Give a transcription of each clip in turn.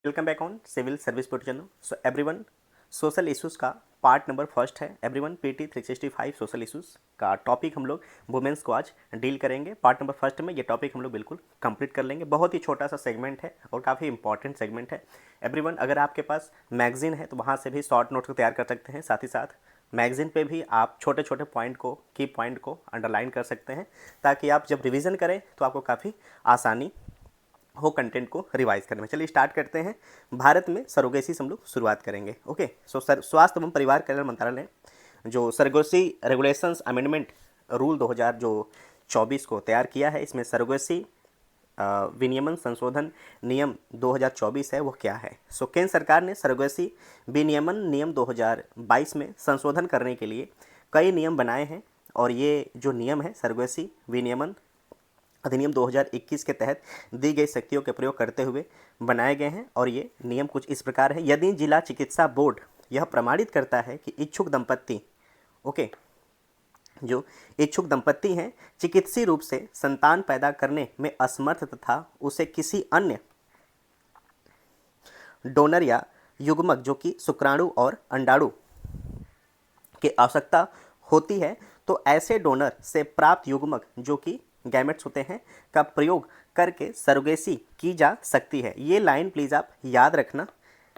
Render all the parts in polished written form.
Welcome back on civil service protection. So everyone, social issues का part number first है। Everyone PT 365 social issues का topic हम लोग women's को आज डील करेंगे। पार्ट नंबर फर्स्ट में ये टॉपिक हम लोग बिल्कुल कंप्लीट कर लेंगे। बहुत ही छोटा सा सेगमेंट है और काफ़ी इंपॉर्टेंट सेगमेंट है। एवरीवन, अगर आपके पास मैगजीन है तो वहाँ से भी शॉर्ट नोट्स तैयार कर सकते हैं। साथ ही साथ मैगजीन पे भी आप छोटे छोटे पॉइंट को, की पॉइंट को अंडरलाइन कर सकते हैं, ताकि आप जब रिवीजन करें तो आपको काफ़ी आसानी हो कंटेंट को रिवाइज करने में। चलिए स्टार्ट करते हैं। भारत में सरोगेसी से हम लोग शुरुआत करेंगे। ओके, सो स्वास्थ्य एवं परिवार कल्याण मंत्रालय ने जो सरोगेसी रेगुलेशंस अमेंडमेंट रूल 2024 को तैयार किया है, इसमें सरोगेसी विनियमन संशोधन नियम 2024 है, वो क्या है। सो केंद्र सरकार ने सरोगेसी विनियमन नियम 2022 में संशोधन करने के लिए कई नियम बनाए हैं, और ये जो नियम है सरोगेसी विनियमन अधिनियम 2021 के तहत दी गई शक्तियों के प्रयोग करते हुए बनाए गए हैं। और ये नियम कुछ इस प्रकार है। यदि जिला चिकित्सा बोर्ड यह प्रमाणित करता है कि इच्छुक दंपत्ति, ओके, जो इच्छुक दंपत्ति हैं, चिकित्सीय रूप से संतान पैदा करने में असमर्थ तथा उसे किसी अन्य डोनर या युग्मक जो कि शुक्राणु और अंडाणु की आवश्यकता होती है, तो ऐसे डोनर से प्राप्त युग्मक जो कि गैमेट्स होते हैं का प्रयोग करके सरोगेसी की जा सकती है। ये लाइन प्लीज़ आप याद रखना,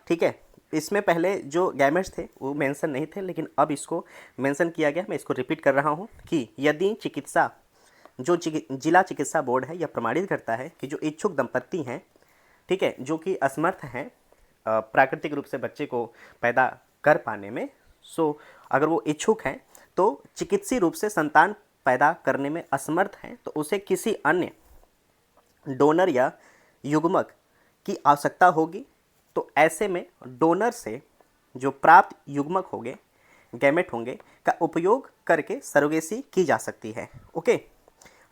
ठीक है। इसमें पहले जो गैमेट्स थे वो मेंशन नहीं थे, लेकिन अब इसको मेंशन किया गया। मैं इसको रिपीट कर रहा हूँ कि यदि चिकित्सा जो जिला चिकित्सा बोर्ड है यह प्रमाणित करता है कि जो इच्छुक दंपत्ति हैं, ठीक है, जो कि असमर्थ हैं प्राकृतिक रूप से बच्चे को पैदा कर पाने में, सो अगर वो इच्छुक हैं तो चिकित्सीय रूप से संतान पैदा करने में असमर्थ हैं, तो उसे किसी अन्य डोनर या युग्मक की आवश्यकता होगी। तो ऐसे में डोनर से जो प्राप्त युग्मक होंगे, गैमेट होंगे, का उपयोग करके सरोगेसी की जा सकती है। ओके,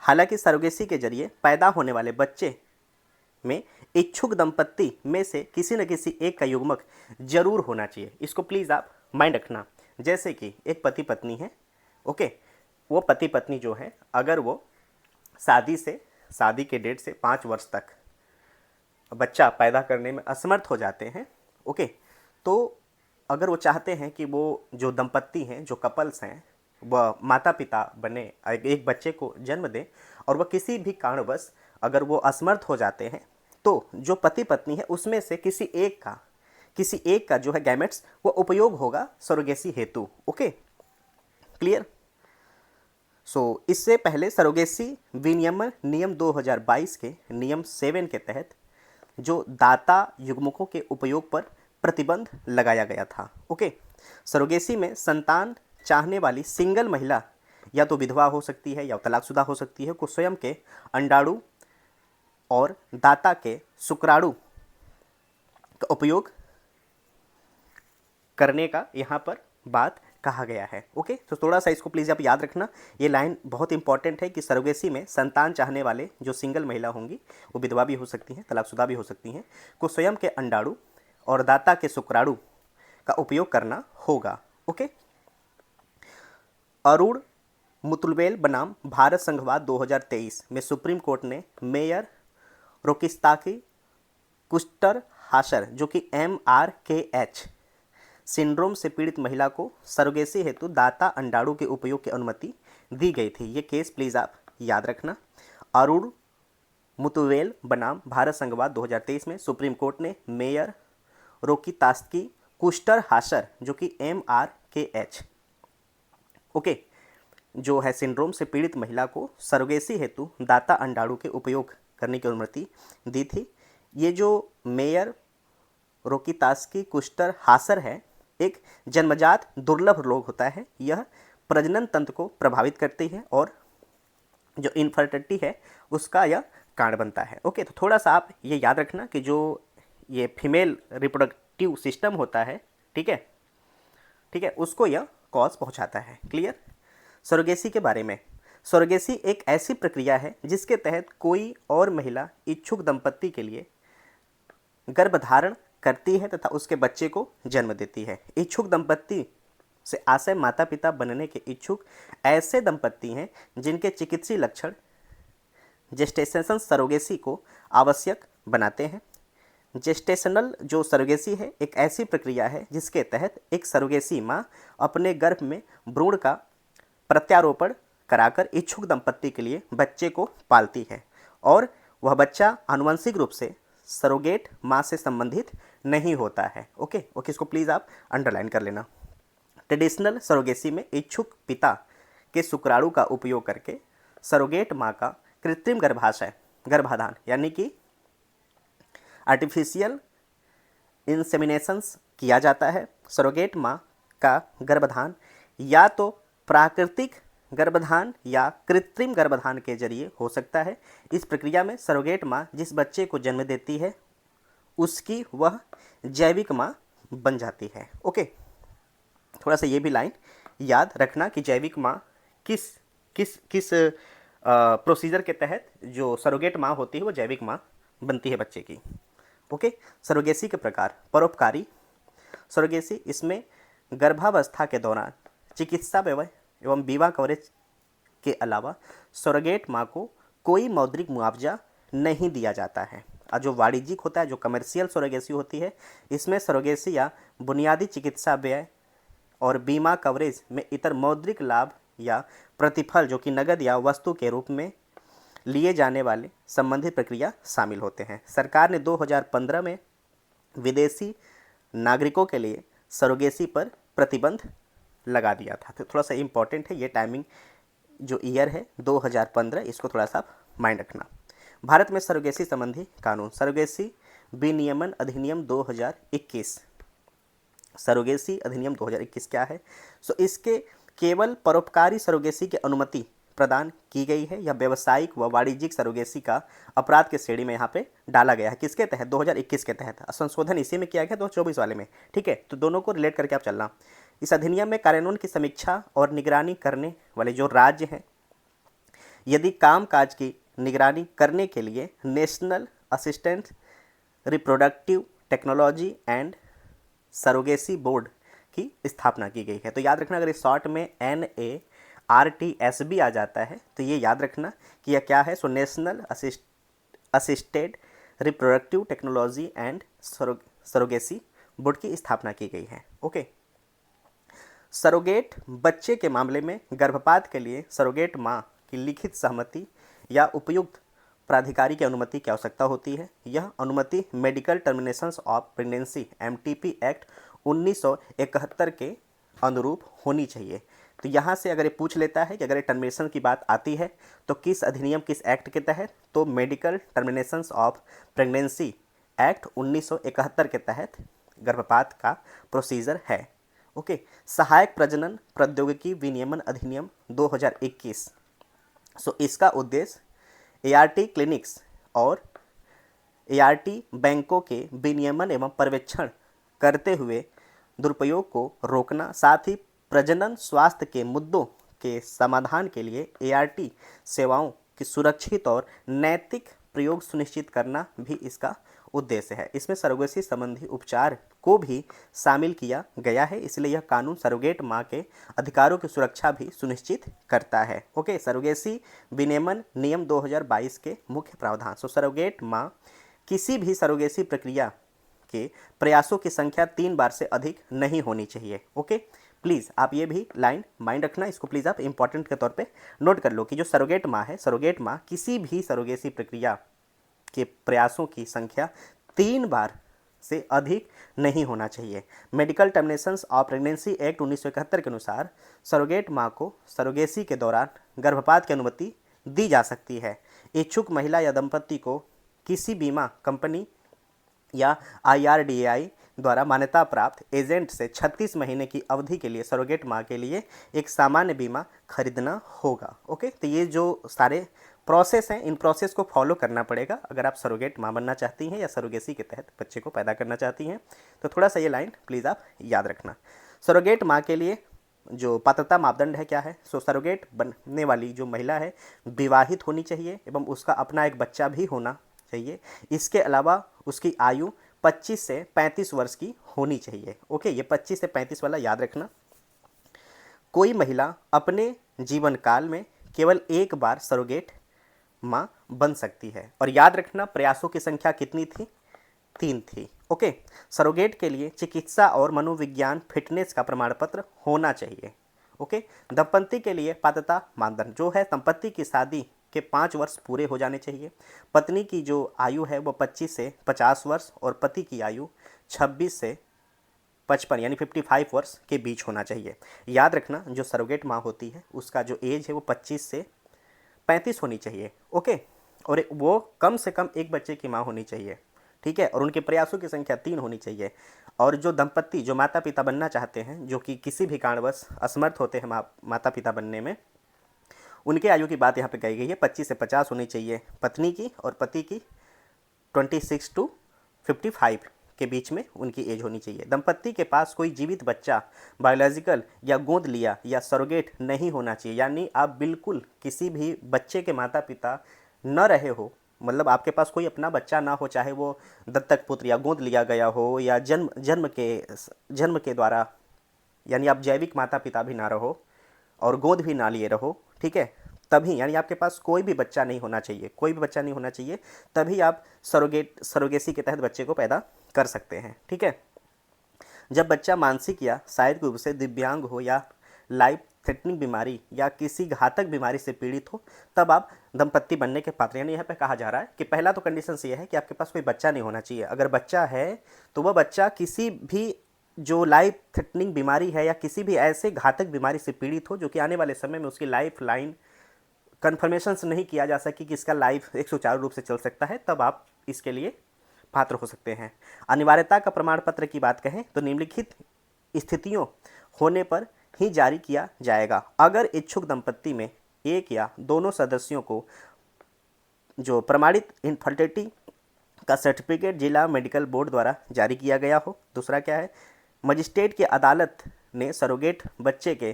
हालांकि सरोगेसी के जरिए पैदा होने वाले बच्चे में इच्छुक दंपत्ति में से किसी न किसी एक का युग्मक जरूर होना चाहिए। इसको प्लीज़ आप माइंड रखना। जैसे कि एक पति पत्नी है, ओके, वो पति पत्नी जो है, अगर वो शादी के डेट से 5 वर्ष तक बच्चा पैदा करने में असमर्थ हो जाते हैं, ओके, तो अगर वो चाहते हैं कि वो जो दंपत्ति हैं, जो कपल्स हैं, वह माता पिता बने, एक बच्चे को जन्म दें, और वह किसी भी कारणवश अगर वो असमर्थ हो जाते हैं, तो जो पति पत्नी है उसमें से किसी एक का जो है गैमेट्स वो उपयोग होगा सरोगेसी हेतु। Okay, clear. सो इससे पहले सरोगेसी विनियमन नियम 2022 के नियम 7 के तहत जो दाता युग्मकों के उपयोग पर प्रतिबंध लगाया गया था। ओके, सरोगेसी में संतान चाहने वाली सिंगल महिला या तो विधवा हो सकती है या तलाकशुदा हो सकती है, को स्वयं के अंडाणु और दाता के शुक्राणु का उपयोग करने का यहाँ पर बात कहा गया है। ओके, तो थोड़ा सा इसको प्लीज़ आप याद रखना। ये लाइन बहुत इंपॉर्टेंट है कि सरोगेसी में संतान चाहने वाले जो सिंगल महिला होंगी, वो विधवा भी हो सकती हैं, तलाकशुदा भी हो सकती हैं, को स्वयं के अंडाणु और दाता के शुक्राणु का उपयोग करना होगा। ओके, अरुण मुतुलवेल बनाम भारत संघवाद 2023 में सुप्रीम कोर्ट ने मेयर रोकिस्ताकी कुस्टर हाशर जो कि MRKH सिंड्रोम से पीड़ित महिला को सरोगेसी हेतु दाता अंडाणु के उपयोग की अनुमति दी गई थी। ये केस प्लीज़ आप याद रखना। अरुण मुतुवेल बनाम भारत संघवाद 2023 में सुप्रीम कोर्ट ने मेयर रोकितास्की कुस्टर हाशर जो कि MRKH, ओके, जो है सिंड्रोम से पीड़ित महिला को सरोगेसी हेतु दाता अंडाणु के उपयोग करने की अनुमति दी थी। ये जो मेयर रोकितास्की कुस्टर हासर है, एक जन्मजात दुर्लभ रोग होता है। यह प्रजनन तंत्र को प्रभावित करती है और जो इनफर्टिलिटी है उसका यह कारण बनता है। ओके, तो थोड़ा सा आप ये याद रखना कि जो ये फीमेल रिप्रोडक्टिव सिस्टम होता है, ठीक है, ठीक है, उसको यह कॉज पहुंचाता है। क्लियर। सरोगेसी के बारे में, सरोगेसी एक ऐसी प्रक्रिया है जिसके तहत कोई और महिला इच्छुक दंपत्ति के लिए गर्भधारण करती है तथा उसके बच्चे को जन्म देती है। इच्छुक दंपत्ति से आशय माता पिता बनने के इच्छुक ऐसे दंपत्ति हैं जिनके चिकित्सीय लक्षण जेस्टेशन सरोगेसी को आवश्यक बनाते हैं। जेस्टेशनल जो सरोगेसी है एक ऐसी प्रक्रिया है जिसके तहत एक सरोगेसी माँ अपने गर्भ में भ्रूण का प्रत्यारोपण कराकर इच्छुक दंपत्ति के लिए बच्चे को पालती है और वह बच्चा आनुवंशिक रूप से सरोगेट माँ से संबंधित नहीं होता है। ओके ओके, इसको प्लीज़ आप अंडरलाइन कर लेना। ट्रेडिशनल सरोगेसी में इच्छुक पिता के शुक्राणु का उपयोग करके सरोगेट माँ का कृत्रिम गर्भाधान यानी कि आर्टिफिशियल इंसेमिनेशंस किया जाता है। सरोगेट माँ का गर्भाधान या तो प्राकृतिक गर्भाधान या कृत्रिम गर्भाधान के जरिए हो सकता है। इस प्रक्रिया में सरोगेट माँ जिस बच्चे को जन्म देती है उसकी वह जैविक माँ बन जाती है। ओके, थोड़ा सा ये भी लाइन याद रखना कि जैविक माँ किस किस किस प्रोसीजर के तहत जो सरोगेट माँ होती है वो जैविक माँ बनती है बच्चे की। ओके, सरोगेसी के प्रकार। परोपकारी सरोगेसी, इसमें गर्भावस्था के दौरान चिकित्सा व्यय एवं बीमा कवरेज के अलावा सरोगेट माँ को कोई मौद्रिक मुआवजा नहीं दिया जाता है। और जो वाणिज्यिक होता है, जो कमर्शियल सरोगेसी होती है, इसमें सरोगेसी या बुनियादी चिकित्सा व्यय और बीमा कवरेज में इतर मौद्रिक लाभ या प्रतिफल जो कि नगद या वस्तु के रूप में लिए जाने वाले संबंधित प्रक्रिया शामिल होते हैं। सरकार ने 2015 में विदेशी नागरिकों के लिए सरोगेसी पर प्रतिबंध लगा दिया था। तो थोड़ा सा इम्पॉर्टेंट है ये टाइमिंग, जो ईयर है 2015, इसको थोड़ा सा माइंड रखना। भारत में सरोगेसी संबंधी कानून। सरोगेसी विनियमन अधिनियम 2021। सरोगेसी अधिनियम 2021 क्या है? सो इसके केवल परोपकारी सरोगेसी की अनुमति प्रदान की गई है या व्यावसायिक व वाणिज्यिक सरोगेसी का अपराध के श्रेणी में यहाँ पे डाला गया है। किसके तहत? 2021 के तहत। संशोधन इसी में किया गया 2024 वाले में। ठीक है, तो दोनों को रिलेट करके आप चलना। इस अधिनियम में कानून की समीक्षा और निगरानी करने वाले जो राज्य हैं, यदि कामकाज की निगरानी करने के लिए national assistant reproductive technology and surrogacy board की स्थापना की गई है। तो याद रखना, अगर इस शॉर्ट में NARTSB आ जाता है तो ये याद रखना कि यह क्या है। So national assisted reproductive technology and surrogacy board की स्थापना की गई है। ओके, सरोगेट बच्चे के मामले में गर्भपात के लिए सरोगेट माँ की लिखित सहमति या उपयुक्त प्राधिकारी की अनुमति की आवश्यकता होती है। यह अनुमति medical terminations of pregnancy MTP act 1971 के अनुरूप होनी चाहिए। तो यहाँ से अगर ये पूछ लेता है कि अगर ये टर्मिनेशन की बात आती है तो किस अधिनियम, किस एक्ट के तहत, तो medical terminations of pregnancy act 1971 के तहत गर्भपात का प्रोसीजर है। ओके, सहायक प्रजनन प्रौद्योगिकी विनियमन अधिनियम 2021। सो इसका उद्देश्य ART क्लिनिक्स और ART बैंकों के विनियमन एवं पर्यवेक्षण करते हुए दुरुपयोग को रोकना, साथ ही प्रजनन स्वास्थ्य के मुद्दों के समाधान के लिए ART सेवाओं की सुरक्षित और नैतिक प्रयोग सुनिश्चित करना भी इसका उद्देश्य है। इसमें सरोगेसी संबंधी उपचार को भी शामिल किया गया है, इसलिए यह कानून सरोगेट माँ के अधिकारों की सुरक्षा भी सुनिश्चित करता है। ओके, सरोगेसी विनियमन नियम 2022 के मुख्य प्रावधान। सो सरोगेट माँ किसी भी सरोगेसी प्रक्रिया के प्रयासों की संख्या 3 बार से अधिक नहीं होनी चाहिए। ओके, प्लीज़ आप ये भी लाइन माइंड रखना, इसको प्लीज़ आप इंपॉर्टेंट के तौर पे नोट कर लो कि जो सरोगेट माँ है, सरोगेट माँ किसी भी सरोगेसी प्रक्रिया के प्रयासों की संख्या 3 बार से अधिक नहीं होना चाहिए। Medical terminations of pregnancy act 1971 के अनुसार सरोगेट माँ को सरोगेसी के दौरान गर्भपात की अनुमति दी जा सकती है। इच्छुक महिला या दंपत्ति को किसी बीमा कंपनी या IRDAI द्वारा मान्यता प्राप्त एजेंट से 36 महीने की अवधि के लिए सरोगेट माँ के लिए एक सामान्य बीमा खरीदना होगा। ओके, तो ये जो सारे प्रोसेस हैं, इन प्रोसेस को फॉलो करना पड़ेगा अगर आप सरोगेट माँ बनना चाहती हैं या सरोगेसी के तहत बच्चे को पैदा करना चाहती हैं। तो थोड़ा सा ये लाइन प्लीज़ आप याद रखना। सरोगेट माँ के लिए जो पात्रता मापदंड है क्या है? सो सरोगेट बनने वाली जो महिला है विवाहित होनी चाहिए एवं उसका अपना एक बच्चा भी होना चाहिए। इसके अलावा उसकी आयु 25 से 35 वर्ष की होनी चाहिए। ओके, ये 25 से 35 वाला याद रखना। कोई महिला अपने जीवन काल में केवल एक बार सरोगेट माँ बन सकती है। और याद रखना प्रयासों की संख्या कितनी थी? 3 थी। ओके, सरोगेट के लिए चिकित्सा और मनोविज्ञान फिटनेस का प्रमाण पत्र होना चाहिए। ओके, दंपति के लिए पात्रता मानदंड जो है, दंपति की शादी के 5 वर्ष पूरे हो जाने चाहिए। पत्नी की जो आयु है वो 25 से 50 वर्ष और पति की आयु 26 से 55 यानी 55 वर्ष के बीच होना चाहिए। याद रखना, जो सरोगेट माँ होती है उसका जो एज है वो 25 से 35 होनी चाहिए। ओके, और वो कम से कम एक बच्चे की माँ होनी चाहिए। ठीक है, और उनके प्रयासों की संख्या 3 होनी चाहिए। और जो दंपत्ति जो माता पिता बनना चाहते हैं, जो कि किसी भी कारणवश असमर्थ होते हैं माता पिता बनने में, उनके आयु की बात यहाँ पे कही गई है। 25 से 50 होनी चाहिए पत्नी की, और पति की 26 टू 55 के बीच में उनकी एज होनी चाहिए। दंपत्ति के पास कोई जीवित बच्चा बायोलॉजिकल या गोद लिया या सरोगेट नहीं होना चाहिए, यानी आप बिल्कुल किसी भी बच्चे के माता पिता न रहे हो, मतलब आपके पास कोई अपना बच्चा ना हो, चाहे वो दत्तक पुत्र या गोद लिया गया हो या जन्म के द्वारा, यानी आप जैविक माता पिता भी ना रहो और गोद भी ना लिए रहो। ठीक है, तभी, यानी आपके पास कोई भी बच्चा नहीं होना चाहिए, कोई भी बच्चा नहीं होना चाहिए, तभी आप सरोगेसी के तहत बच्चे को पैदा कर सकते हैं। ठीक है, जब बच्चा मानसिक या शारीरिक रूप से दिव्यांग हो या लाइफ थ्रेटनिंग बीमारी या किसी घातक बीमारी से पीड़ित हो, तब आप दंपत्ति बनने के पात्र। यानी यहाँ पे कहा जा रहा है कि पहला तो कंडीशन ये है कि आपके पास कोई बच्चा नहीं होना चाहिए। अगर बच्चा है तो वह बच्चा किसी भी जो लाइफ थ्रेटनिंग बीमारी है या किसी भी ऐसे घातक बीमारी से पीड़ित हो जो कि आने वाले समय में उसकी लाइफ लाइन कन्फर्मेशन नहीं किया जा सके कि इसका लाइफ एक सुचारू रूप से चल सकता है, तब आप इसके लिए पात्र हो सकते हैं। अनिवार्यता का प्रमाण पत्र की बात कहें तो निम्नलिखित स्थितियों होने पर ही जारी किया जाएगा। अगर इच्छुक दंपत्ति में एक या दोनों सदस्यों को जो प्रमाणित इनफर्टिलिटी का सर्टिफिकेट जिला मेडिकल बोर्ड द्वारा जारी किया गया हो। दूसरा क्या है, मजिस्ट्रेट की अदालत ने सरोगेट बच्चे के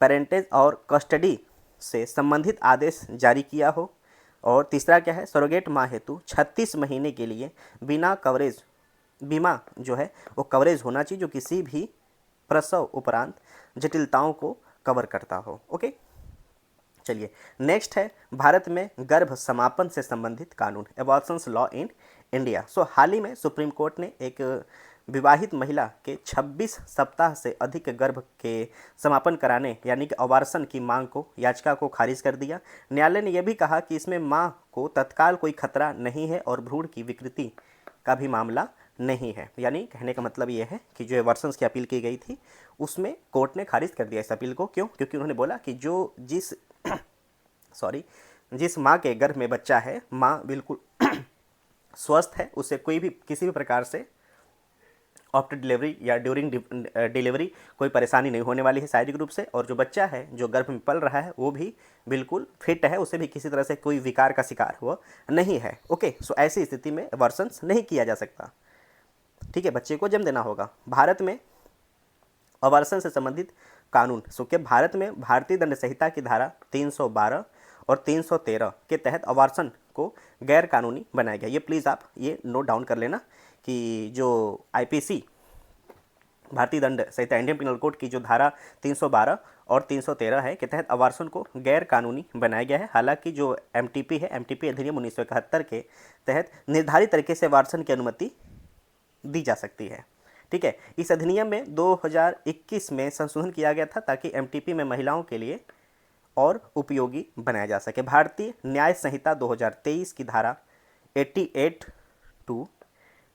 पेरेंटेज और कस्टडी से संबंधित आदेश जारी किया हो। और तीसरा क्या है, सरोगेट माँ हेतु 36 महीने के लिए बिना कवरेज बीमा जो है वो कवरेज होना चाहिए, जो किसी भी प्रसव उपरांत जटिलताओं को कवर करता हो। ओके, चलिए नेक्स्ट है भारत में गर्भ समापन से संबंधित कानून, एबॉर्शंस लॉ इन इंडिया। हाल ही में सुप्रीम कोर्ट ने एक विवाहित महिला के 26 सप्ताह से अधिक गर्भ के समापन कराने यानी कि अबॉर्शन की मांग को याचिका को खारिज कर दिया। न्यायालय ने यह भी कहा कि इसमें मां को तत्काल कोई खतरा नहीं है और भ्रूण की विकृति का भी मामला नहीं है। यानी कहने का मतलब ये है कि जो एबॉर्शंस की अपील की गई थी उसमें कोर्ट ने खारिज कर दिया इस अपील को। क्यों? क्योंकि उन्होंने बोला कि जिस माँ के गर्भ में बच्चा है, माँ बिल्कुल स्वस्थ है, उसे कोई भी किसी भी प्रकार से आफ्टर डिलीवरी या ड्यूरिंग डिलीवरी कोई परेशानी नहीं होने वाली है शारीरिक रूप से, और जो बच्चा है जो गर्भ में पल रहा है वो भी बिल्कुल फिट है, उसे भी किसी तरह से कोई विकार का शिकार वो नहीं है। ओके, ऐसी स्थिति में एबॉर्शंस नहीं किया जा सकता। ठीक है, बच्चे को जन्म देना होगा। भारत में अबॉर्शन से संबंधित कानून, क्या भारत में भारतीय दंड संहिता की धारा 312 और 313 के तहत अबॉर्शन को गैर कानूनी बनाया गया। ये प्लीज़ आप ये नोट डाउन कर लेना कि जो आईपीसी भारतीय दंड संहिता इंडियन पिनल कोड की जो धारा 312 और 313 है के तहत अबॉर्शन को गैर कानूनी बनाया गया है। हालांकि जो एमटीपी है, एमटीपी अधिनियम 1971 के तहत निर्धारित तरीके से अबॉर्शन की अनुमति दी जा सकती है। ठीक है, इस अधिनियम में 2021 में संशोधन किया गया था ताकि एमटीपी में महिलाओं के लिए और उपयोगी बनाया जा सके। भारतीय न्याय संहिता 2023 की धारा 88 टू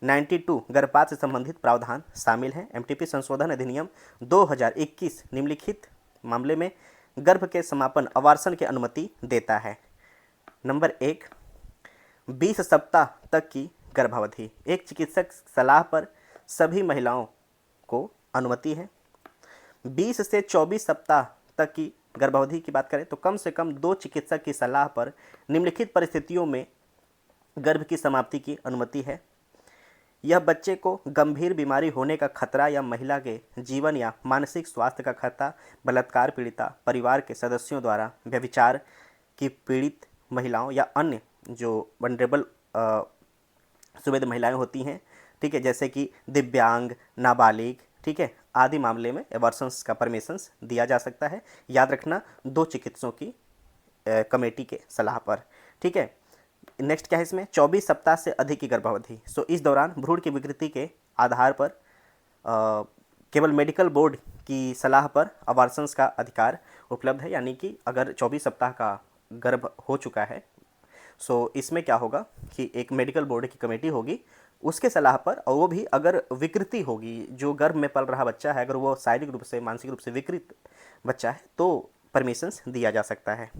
92 गर्भपात से संबंधित प्रावधान शामिल हैं। एमटीपी संशोधन अधिनियम 2021 निम्नलिखित मामले में गर्भ के समापन अबॉर्शन की अनुमति देता है। नंबर 1, 20 सप्ताह तक की गर्भावधि। एक चिकित्सक सलाह पर सभी महिलाओं को अनुमति है। 20 से 24 सप्ताह तक की गर्भावधि की बात करें तो कम से कम 2 चिकित्सक की सलाह पर निम्नलिखित परिस्थितियों में गर्भ की समाप्ति की अनुमति है। यह बच्चे को गंभीर बीमारी होने का खतरा या महिला के जीवन या मानसिक स्वास्थ्य का खतरा, बलात्कार पीड़िता, परिवार के सदस्यों द्वारा व्यभिचार की पीड़ित महिलाओं या अन्य जो वनरेबल सुविधा महिलाएं होती हैं, ठीक है, जैसे कि दिव्यांग, नाबालिग, ठीक है, आदि मामले में एबॉर्शंस का परमिशंस दिया जा सकता है। याद रखना 2 चिकित्सकों की कमेटी के सलाह पर। ठीक है, नेक्स्ट क्या है इसमें, 24 सप्ताह से अधिक की गर्भावधि। सो इस दौरान भ्रूण की विकृति के आधार पर केवल मेडिकल बोर्ड की सलाह पर अबॉर्शंस का अधिकार उपलब्ध है, यानी कि अगर 24 सप्ताह का गर्भ हो चुका है, सो इसमें क्या होगा कि एक मेडिकल बोर्ड की कमेटी होगी, उसके सलाह पर, और वो भी अगर विकृति होगी, जो गर्भ में पल रहा बच्चा है अगर वो शारीरिक रूप से मानसिक रूप से विकृत बच्चा है तो परमिशंस दिया जा सकता है।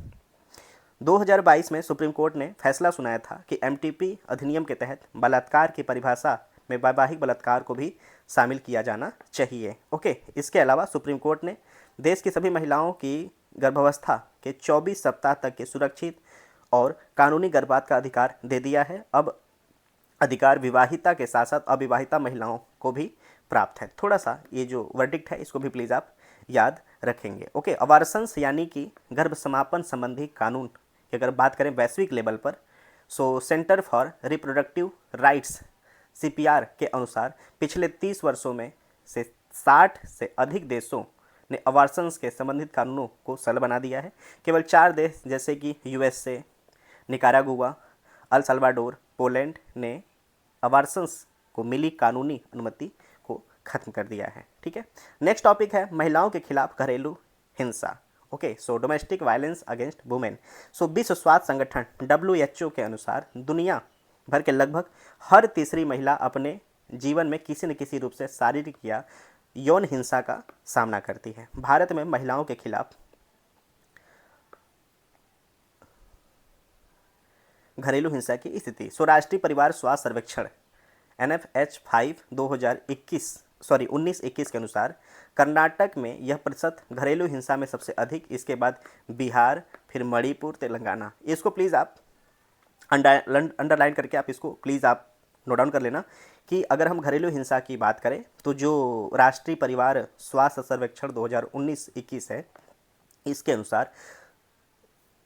2022 में सुप्रीम कोर्ट ने फैसला सुनाया था कि एमटीपी अधिनियम के तहत बलात्कार की परिभाषा में वैवाहिक बलात्कार को भी शामिल किया जाना चाहिए। ओके, इसके अलावा सुप्रीम कोर्ट ने देश की सभी महिलाओं की गर्भावस्था के 24 सप्ताह तक के सुरक्षित और कानूनी गर्भपात का अधिकार दे दिया है। अब अधिकार विवाहिता के साथ साथ अविवाहिता महिलाओं को भी प्राप्त है। थोड़ा सा ये जो वर्डिक्ट है इसको भी प्लीज़ आप याद रखेंगे। ओके, अबॉर्शंस यानी कि गर्भ समापन संबंधी कानून की अगर बात करें वैश्विक लेवल पर, so centre for reproductive rights CPR के अनुसार पिछले 30 वर्षों में से 60 से अधिक देशों ने अबॉर्शंस के संबंधित कानूनों को सरल बना दिया है। केवल 4 देश जैसे कि USA, Nicaragua, El Salvador, Poland ने अबॉर्शंस को मिली कानूनी अनुमति को खत्म कर दिया है। ठीक है, नेक्स्ट टॉपिक है महिलाओं के खिलाफ घरेलू हिंसा। ओके, सो डोमेस्टिक वायलेंस अगेंस्ट वुमेन। सो विश्व स्वास्थ्य संगठन WHO के अनुसार दुनिया भर के लगभग हर तीसरी महिला अपने जीवन में किसी न किसी रूप से शारीरिक या यौन हिंसा का सामना करती है। भारत में महिलाओं के खिलाफ घरेलू हिंसा की स्थिति। सो राष्ट्रीय परिवार स्वास्थ्य सर्वेक्षण NFH5 1921 के अनुसार कर्नाटक में यह प्रतिशत घरेलू हिंसा में सबसे अधिक, इसके बाद बिहार, फिर मणिपुर, तेलंगाना। इसको प्लीज़ आप अंडरलाइन करके आप इसको प्लीज़ आप नोट डाउन कर लेना कि अगर हम घरेलू हिंसा की बात करें तो जो राष्ट्रीय परिवार स्वास्थ्य सर्वेक्षण 2019-21 है, इसके अनुसार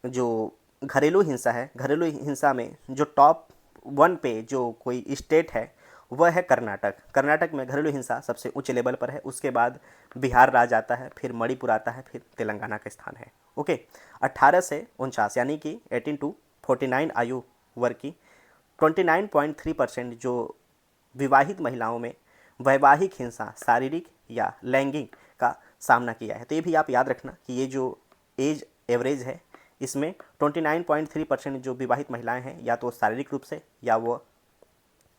जो घरेलू हिंसा है, घरेलू हिंसा में जो टॉप 1 पे जो कोई स्टेट है वह है कर्नाटक। कर्नाटक में घरेलू हिंसा सबसे ऊंचे लेवल पर है, उसके बाद बिहार राज्य आता है, फिर मणिपुर आता है, फिर तेलंगाना का स्थान है। ओके, 18 से 49 यानी कि 18 to 49 आयु वर्ग की 29.3% जो विवाहित महिलाओं में वैवाहिक हिंसा, शारीरिक या लैंगिक का सामना किया है। तो ये भी आप याद रखना कि ये जो एज एवरेज है इसमें 29.3% जो विवाहित महिलाएं हैं या तो शारीरिक रूप से या वो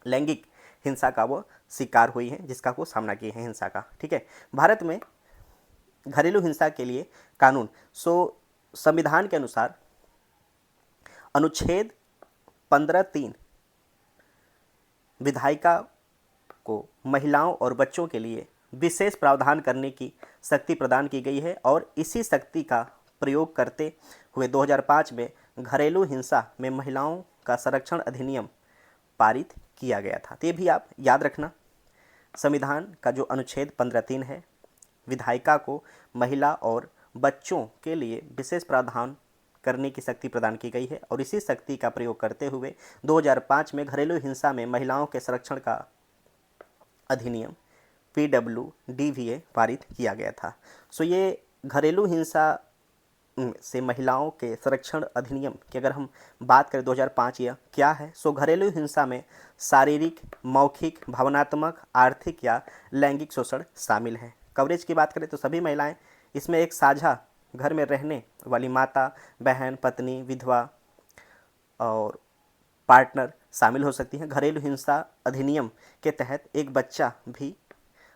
लैंगिक हिंसा का वो शिकार हुई हैं, जिसका वो सामना किए हैं हिंसा का। ठीक है, भारत में घरेलू हिंसा के लिए कानून। सो संविधान के अनुसार अनुच्छेद 15(3) विधायिका को महिलाओं और बच्चों के लिए विशेष प्रावधान करने की शक्ति प्रदान की गई है और इसी शक्ति का प्रयोग करते हुए 2005 में घरेलू हिंसा में महिलाओं का संरक्षण अधिनियम पारित किया गया था। तो ये भी आप याद रखना, संविधान का जो अनुच्छेद 15(3) है, विधायिका को महिला और बच्चों के लिए विशेष प्रावधान करने की शक्ति प्रदान की गई है और इसी शक्ति का प्रयोग करते हुए 2005 में घरेलू हिंसा में महिलाओं के संरक्षण का अधिनियम PWDVA पारित किया गया था। सो ये घरेलू हिंसा से महिलाओं के संरक्षण अधिनियम की अगर हम बात करें 2005 यह क्या है। सो घरेलू हिंसा में शारीरिक, मौखिक, भावनात्मक, आर्थिक या लैंगिक शोषण शामिल है। कवरेज की बात करें तो सभी महिलाएं इसमें एक साझा घर में रहने वाली माता, बहन, पत्नी, विधवा और पार्टनर शामिल हो सकती हैं। घरेलू हिंसा अधिनियम के तहत एक बच्चा भी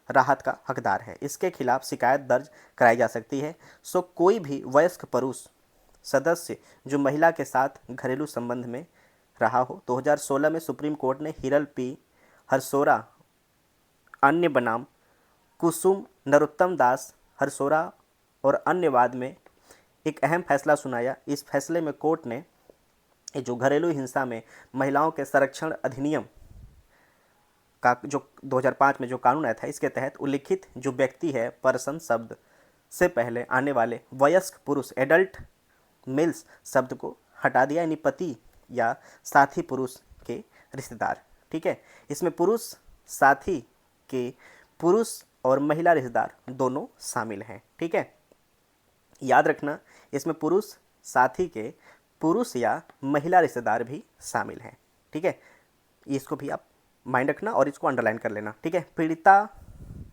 राहत का हकदार है, इसके खिलाफ शिकायत दर्ज कराई जा सकती है। सो कोई भी वयस्क पुरुष सदस्य जो महिला के साथ घरेलू संबंध में रहा हो। 2016 में सुप्रीम कोर्ट ने हिरल P. हरसोरा, अन्य बनाम कुसुम नरोत्तम दास हरसोरा और अन्य वाद में एक अहम फैसला सुनाया। इस फैसले में कोर्ट ने जो घरेलू हिंसा में महिलाओं के संरक्षण अधिनियम का जो 2005 में जो कानून आया था, इसके तहत उल्लिखित जो व्यक्ति है, पर्सन शब्द से पहले आने वाले वयस्क पुरुष, एडल्ट मेल्स शब्द को हटा दिया, यानी पति या साथी पुरुष के रिश्तेदार। ठीक है, इसमें पुरुष साथी के पुरुष और महिला रिश्तेदार दोनों शामिल हैं। ठीक है, याद रखना, इसमें पुरुष साथी के पुरुष या महिला रिश्तेदार भी शामिल हैं। ठीक है, इसको भी आप माइंड रखना और इसको अंडरलाइन कर लेना। ठीक है, पीड़िता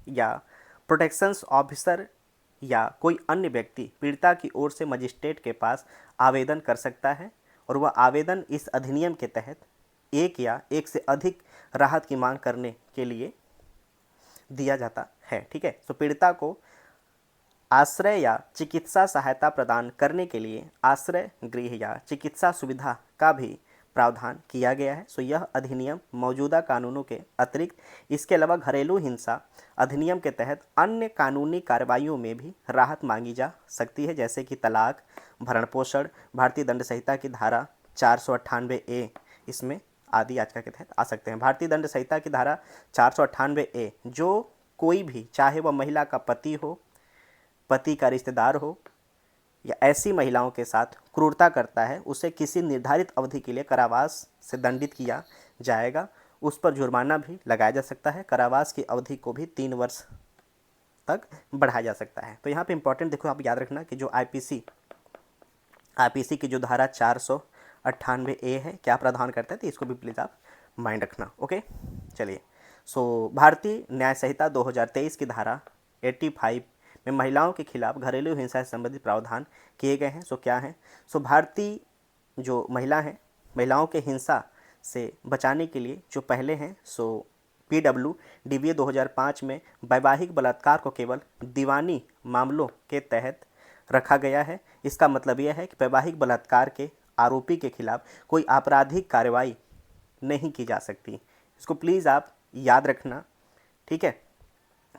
या प्रोटेक्शंस ऑफिसर या कोई अन्य व्यक्ति पीड़िता की ओर से मजिस्ट्रेट के पास आवेदन कर सकता है और वह आवेदन इस अधिनियम के तहत एक या एक से अधिक राहत की मांग करने के लिए दिया जाता है। ठीक है, तो पीड़िता को आश्रय या चिकित्सा सहायता प्रदान करने के लिए आश्रय गृह या चिकित्सा सुविधा का भी प्रावधान किया गया है। सो यह अधिनियम मौजूदा कानूनों के अतिरिक्त इसके अलावा घरेलू हिंसा अधिनियम के तहत अन्य कानूनी कार्रवाइयों में भी राहत मांगी जा सकती है, जैसे कि तलाक, भरण पोषण, भारतीय दंड संहिता की धारा 498A इसमें आदि याचिका के तहत आ सकते हैं। भारतीय दंड संहिता की धारा 498A जो कोई भी, चाहे वह महिला का पति हो, पति का रिश्तेदार हो या ऐसी महिलाओं के साथ क्रूरता करता है, उसे किसी निर्धारित अवधि के लिए कारावास से दंडित किया जाएगा। उस पर जुर्माना भी लगाया जा सकता है। कारावास की अवधि को भी 3 वर्ष तक बढ़ाया जा सकता है। तो यहाँ पे इंपॉर्टेंट देखो, आप याद रखना कि जो आईपीसी की जो धारा 498A है क्या प्रावधान करता है, तो इसको भी प्लीज़ आप माइंड रखना। ओके, चलिए। सो भारतीय न्याय संहिता 2023 की धारा 85 में महिलाओं के खिलाफ घरेलू हिंसा से संबंधित प्रावधान किए गए हैं। सो क्या हैं? सो भारतीय जो महिला हैं, महिलाओं के हिंसा से बचाने के लिए जो पहले हैं, सो PWDVA 2005 में वैवाहिक बलात्कार को केवल दीवानी मामलों के तहत रखा गया है। इसका मतलब यह है कि वैवाहिक बलात्कार के आरोपी के खिलाफ कोई आपराधिक कार्रवाई नहीं की जा सकती। इसको प्लीज़ आप याद रखना। ठीक है,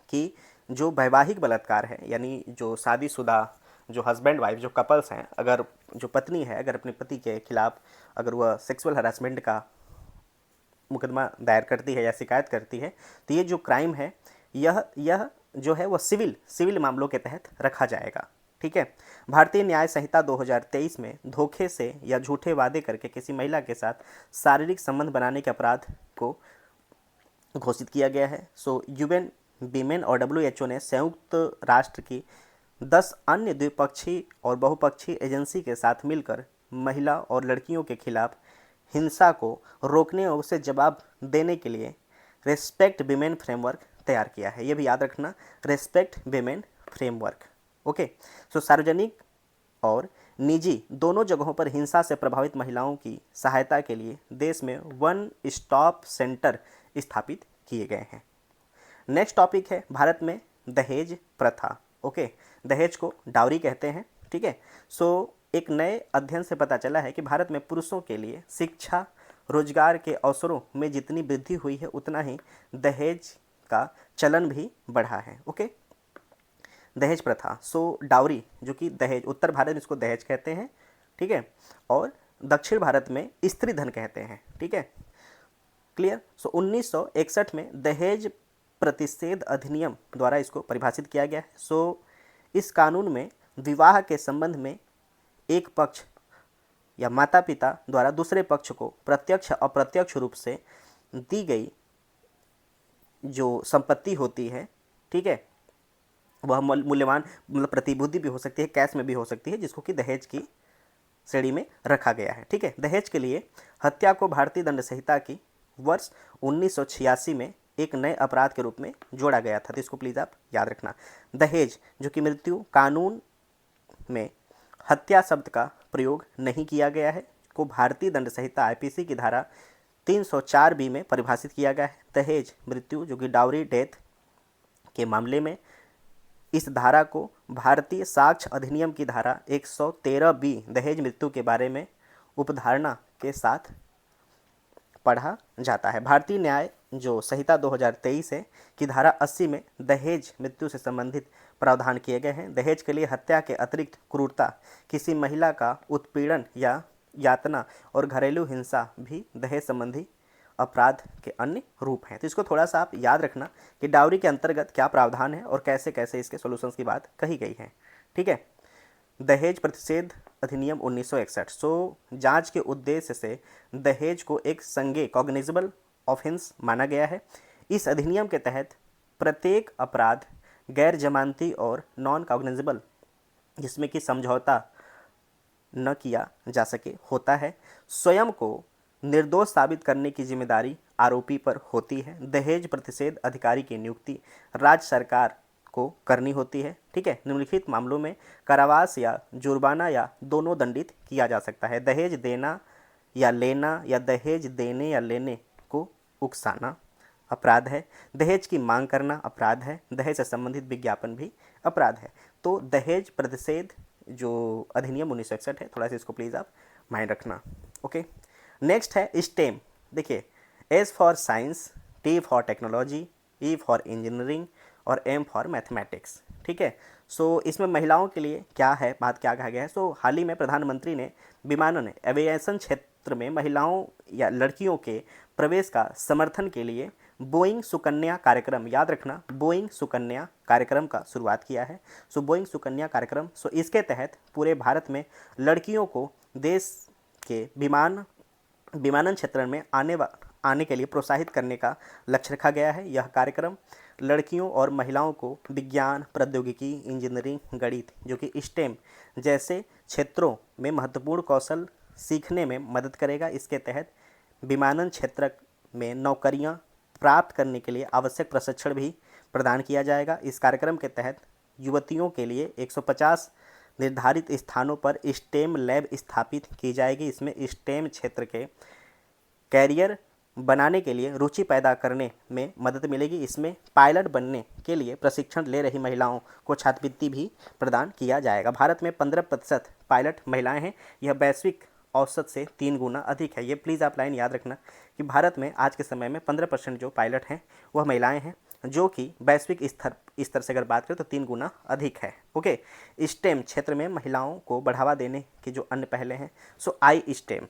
कि जो वैवाहिक बलात्कार है, यानी जो शादीशुदा जो हस्बैंड वाइफ जो कपल्स हैं, अगर जो पत्नी है अगर अपने पति के खिलाफ अगर वह सेक्सुअल हरासमेंट का मुकदमा दायर करती है या शिकायत करती है, तो ये जो क्राइम है यह जो है वह सिविल मामलों के तहत रखा जाएगा। ठीक है, भारतीय न्याय संहिता 2023 में धोखे से या झूठे वादे करके किसी महिला के साथ शारीरिक संबंध बनाने के अपराध को घोषित किया गया है। सो यूएन वीमेन और WHO ने संयुक्त राष्ट्र की 10 अन्य द्विपक्षीय और बहुपक्षीय एजेंसी के साथ मिलकर महिला और लड़कियों के खिलाफ हिंसा को रोकने और उसे जवाब देने के लिए रेस्पेक्ट वीमेन फ्रेमवर्क तैयार किया है। ये भी याद रखना, रेस्पेक्ट वीमेन फ्रेमवर्क। ओके, सो सार्वजनिक और निजी दोनों जगहों पर हिंसा से प्रभावित महिलाओं की सहायता के लिए देश में वन स्टॉप सेंटर स्थापित किए गए हैं। नेक्स्ट टॉपिक है भारत में दहेज प्रथा। ओके, दहेज को डाउरी कहते हैं। ठीक है, सो एक नए अध्ययन से पता चला है कि भारत में पुरुषों के लिए शिक्षा, रोजगार के अवसरों में जितनी वृद्धि हुई है उतना ही दहेज का चलन भी बढ़ा है। ओके, दहेज प्रथा, सो डाउरी जो कि दहेज, उत्तर भारत में इसको दहेज कहते हैं। ठीक है, और दक्षिण भारत में स्त्री धन कहते हैं। ठीक है, क्लियर। सो 1961 में दहेज प्रतिषेध अधिनियम द्वारा इसको परिभाषित किया गया है। सो इस कानून में विवाह के संबंध में एक पक्ष या माता पिता द्वारा दूसरे पक्ष को प्रत्यक्ष अप्रत्यक्ष रूप से दी गई जो संपत्ति होती है, ठीक है, वह मूल्यवान मतलब प्रतिभूति भी हो सकती है, कैश में भी हो सकती है, जिसको कि दहेज की श्रेणी में रखा गया है। ठीक है, दहेज के लिए हत्या को भारतीय दंड संहिता की वर्ष 1986 में एक नए अपराध के रूप में जोड़ा गया था। तो इसको प्लीज़ आप याद रखना। दहेज जो कि मृत्यु कानून में हत्या शब्द का प्रयोग नहीं किया गया है, को भारतीय दंड संहिता आईपीसी की धारा 304B में परिभाषित किया गया है। दहेज मृत्यु जो कि डाउरी डेथ के मामले में इस धारा को भारतीय साक्ष्य अधिनियम की धारा 113B दहेज मृत्यु के बारे में उपधारणा के साथ पढ़ा जाता है। भारतीय न्याय जो संहिता 2023 है की धारा 80 में दहेज मृत्यु से संबंधित प्रावधान किए गए हैं। दहेज के लिए हत्या के अतिरिक्त क्रूरता, किसी महिला का उत्पीड़न या यातना और घरेलू हिंसा भी दहेज संबंधी अपराध के अन्य रूप हैं। तो इसको थोड़ा सा आप याद रखना कि डाउरी के अंतर्गत क्या प्रावधान है और कैसे कैसे इसके सॉल्यूशंस की बात कही गई है। ठीक है, दहेज प्रतिषेध अधिनियम 1961। सो जांच के उद्देश्य से दहेज को एक संज्ञेय कॉग्निजेबल ऑफेंस माना गया है। इस अधिनियम के तहत प्रत्येक अपराध गैर जमानती और नॉन कॉग्निजेबल जिसमें कि समझौता न किया जा सके होता है। स्वयं को निर्दोष साबित करने की जिम्मेदारी आरोपी पर होती है। दहेज प्रतिषेध अधिकारी की नियुक्ति राज्य सरकार को करनी होती है। ठीक है, निम्नलिखित मामलों में कारावास या जुर्माना या दोनों दंडित किया जा सकता है। दहेज देना या लेना या दहेज देने या लेने को उकसाना अपराध है। दहेज की मांग करना अपराध है। दहेज से संबंधित विज्ञापन भी अपराध है। तो दहेज प्रतिषेध जो अधिनियम 1961 है, थोड़ा सा इसको प्लीज़ आप माइंड रखना। ओके, नेक्स्ट है स्टेम। देखिए, S for science, T for technology, E for engineering और एम फॉर मैथमेटिक्स। ठीक है, सो इसमें महिलाओं के लिए क्या है, बात क्या कहा गया है। सो हाल ही में प्रधानमंत्री ने विमानन एविएशन क्षेत्र में महिलाओं या लड़कियों के प्रवेश का समर्थन के लिए बोइंग सुकन्या कार्यक्रम, याद रखना, बोइंग सुकन्या कार्यक्रम का शुरुआत किया है। सो बोइंग सुकन्या कार्यक्रम, सो इसके तहत पूरे भारत में लड़कियों को देश के विमानन क्षेत्र में आने के लिए प्रोत्साहित करने का लक्ष्य रखा गया है। यह कार्यक्रम लड़कियों और महिलाओं को विज्ञान, प्रौद्योगिकी, इंजीनियरिंग, गणित जो कि स्टेम जैसे क्षेत्रों में महत्वपूर्ण कौशल सीखने में मदद करेगा। इसके तहत विमानन क्षेत्र में नौकरियां प्राप्त करने के लिए आवश्यक प्रशिक्षण भी प्रदान किया जाएगा। इस कार्यक्रम के तहत युवतियों के लिए 150 निर्धारित स्थानों पर स्टेम लैब स्थापित की जाएगी। इसमें स्टेम क्षेत्र के कैरियर बनाने के लिए रुचि पैदा करने में मदद मिलेगी। इसमें पायलट बनने के लिए प्रशिक्षण ले रही महिलाओं को छात्रवृत्ति भी प्रदान किया जाएगा। भारत में 15% पायलट महिलाएं हैं। यह वैश्विक औसत से 3 गुना अधिक है। ये प्लीज़ आप लाइन याद रखना कि भारत में आज के समय में 15% जो पायलट हैं वह महिलाएं हैं, जो कि वैश्विक स्तर से अगर बात करें तो 3 गुना अधिक है। ओके, स्टेम क्षेत्र में महिलाओं को बढ़ावा देने की जो अन्य पहले हैं, सो आई स्टेम,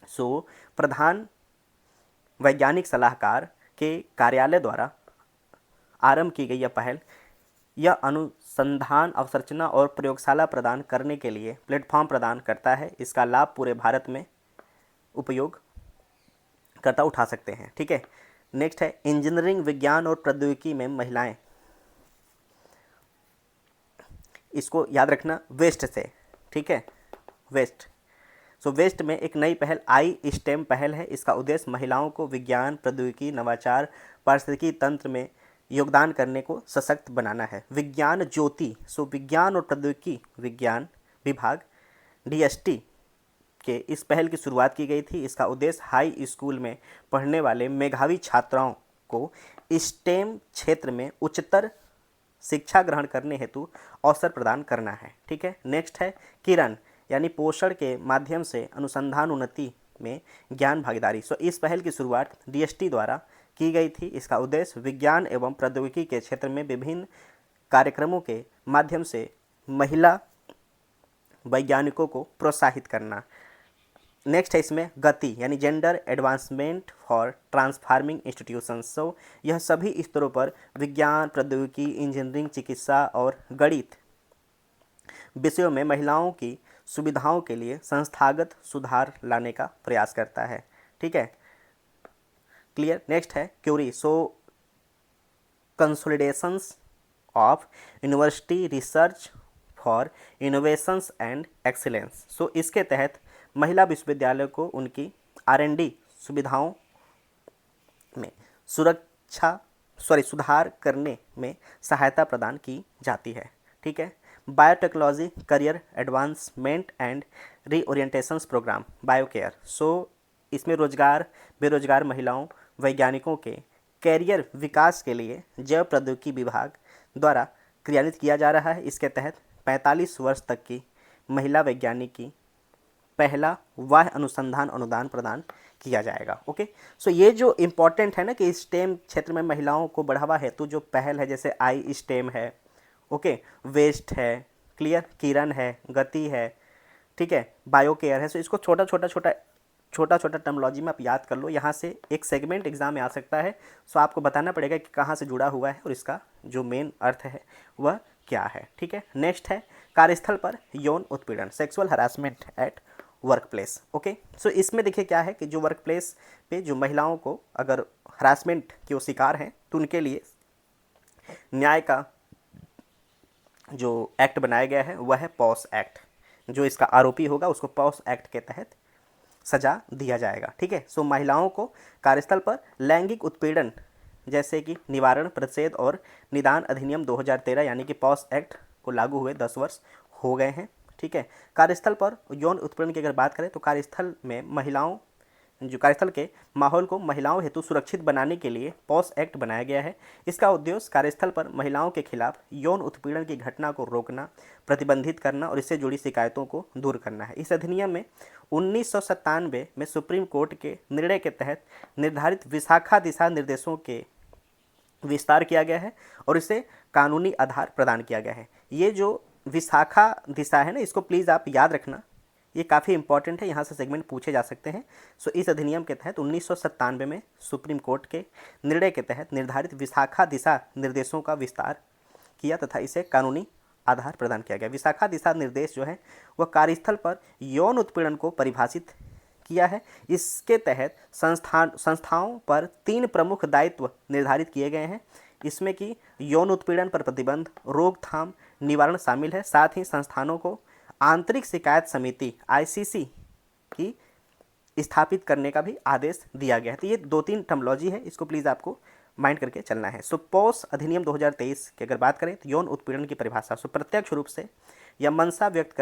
सो प्रधान वैज्ञानिक सलाहकार के कार्यालय द्वारा आरंभ की गई यह पहल, यह अनुसंधान, अवसंरचना और प्रयोगशाला प्रदान करने के लिए प्लेटफॉर्म प्रदान करता है। इसका लाभ पूरे भारत में उपयोगकर्ता उठा सकते हैं। ठीक है, नेक्स्ट है इंजीनियरिंग, विज्ञान और प्रौद्योगिकी में महिलाएं। इसको याद रखना वेस्ट से। ठीक है, वेस्ट, सो वेस्ट में एक नई पहल आई स्टेम पहल है। इसका उद्देश्य महिलाओं को विज्ञान, प्रौद्योगिकी, नवाचार, पारिस्थितिकी तंत्र में योगदान करने को सशक्त बनाना है। विज्ञान ज्योति, सो विज्ञान और प्रौद्योगिकी विज्ञान विभाग डीएसटी के इस पहल की शुरुआत की गई थी। इसका उद्देश्य हाई स्कूल में पढ़ने वाले मेधावी छात्राओं को स्टेम क्षेत्र में उच्चतर शिक्षा ग्रहण करने हेतु अवसर प्रदान करना है। ठीक है, नेक्स्ट है किरण, यानी पोषण के माध्यम से अनुसंधान उन्नति में ज्ञान भागीदारी। सो इस पहल की शुरुआत डीएसटी द्वारा की गई थी। इसका उद्देश्य विज्ञान एवं प्रौद्योगिकी के क्षेत्र में विभिन्न कार्यक्रमों के माध्यम से महिला वैज्ञानिकों को प्रोत्साहित करना। नेक्स्ट है इसमें गति, यानी gender advancement for transforming institutions. So यह सभी स्तरों पर विज्ञान, प्रौद्योगिकी, इंजीनियरिंग, चिकित्सा और गणित विषयों में महिलाओं की सुविधाओं के लिए संस्थागत सुधार लाने का प्रयास करता है। ठीक है, क्लियर। नेक्स्ट है CURIE, so consolidations of university research for innovations and excellence. So इसके तहत महिला विश्वविद्यालय को उनकी R&D सुविधाओं में सुधार करने में सहायता प्रदान की जाती है। ठीक है, biotechnology career advancement and reorientations programme BioCARe. So इसमें बेरोजगार महिलाओं वैज्ञानिकों के कैरियर विकास के लिए जैव प्रौद्योगिकी विभाग द्वारा क्रियान्वित किया जा रहा है। इसके तहत 45 वर्ष तक की महिला वैज्ञानिक की पहला वाह्य अनुसंधान अनुदान प्रदान किया जाएगा। ओके, सो ये जो इम्पोर्टेंट है ना कि स्टेम क्षेत्र में महिलाओं को बढ़ावा हेतु जो पहल है, जैसे आई स्टेम है, ओके, वेस्ट है, क्लियर, किरण है, गति है, ठीक है, बायोकेयर है। सो इसको छोटा छोटा टर्मोलॉजी में आप याद कर लो। यहाँ से एक सेगमेंट एग्जाम में आ सकता है। सो आपको बताना पड़ेगा कि कहाँ से जुड़ा हुआ है और इसका जो मेन अर्थ है वह क्या है। ठीक है, नेक्स्ट है कार्यस्थल पर यौन उत्पीड़न, sexual harassment at work place. Okay, so इसमें देखिए क्या है कि जो वर्क प्लेस पे जो महिलाओं को अगर हरासमेंट की वो शिकार हैं तो उनके लिए न्याय का जो एक्ट बनाया गया है वह है पॉस एक्ट, जो इसका आरोपी होगा उसको पॉस एक्ट के तहत सजा दिया जाएगा। ठीक है। सो महिलाओं को कार्यस्थल पर लैंगिक उत्पीड़न जैसे कि निवारण, प्रतिषेध और निदान अधिनियम 2013 यानी कि पॉस एक्ट को लागू हुए 10 वर्ष हो गए हैं। ठीक है। कार्यस्थल पर यौन उत्पीड़न की अगर बात करें तो कार्यस्थल में महिलाओं जो कार्यस्थल के माहौल को महिलाओं हेतु सुरक्षित बनाने के लिए पॉस एक्ट बनाया गया है। इसका उद्देश्य कार्यस्थल पर महिलाओं के खिलाफ यौन उत्पीड़न की घटना को रोकना, प्रतिबंधित करना और इससे जुड़ी शिकायतों को दूर करना है। इस अधिनियम में 1997 में सुप्रीम कोर्ट के निर्णय के तहत निर्धारित विशाखा दिशा निर्देशों के विस्तार किया गया है और इसे कानूनी आधार प्रदान किया गया है। ये जो विशाखा दिशा है ना, इसको प्लीज़ आप याद रखना, ये काफ़ी इंपॉर्टेंट है, यहाँ से सेगमेंट पूछे जा सकते हैं। सो इस अधिनियम के तहत 1997 में सुप्रीम कोर्ट के निर्णय के तहत निर्धारित विशाखा दिशा निर्देशों का विस्तार किया तथा इसे कानूनी आधार प्रदान किया गया। विशाखा दिशा निर्देश जो है वह कार्यस्थल पर यौन उत्पीड़न को परिभाषित किया है। इसके तहत संस्थाओं पर 3 प्रमुख दायित्व निर्धारित किए गए हैं। इसमें कि यौन उत्पीड़न पर प्रतिबंध, रोकथाम, निवारण शामिल है। साथ ही संस्थानों को आंतरिक शिकायत समिति ICC की स्थापित करने का भी आदेश दिया गया है। तो ये 2-3 टर्मिनोलॉजी है, इसको प्लीज़ आपको माइंड करके चलना है। सो पॉस अधिनियम 2023 की अगर बात करें तो यौन उत्पीड़न की परिभाषा प्रत्यक्ष रूप से या मंशा व्यक्त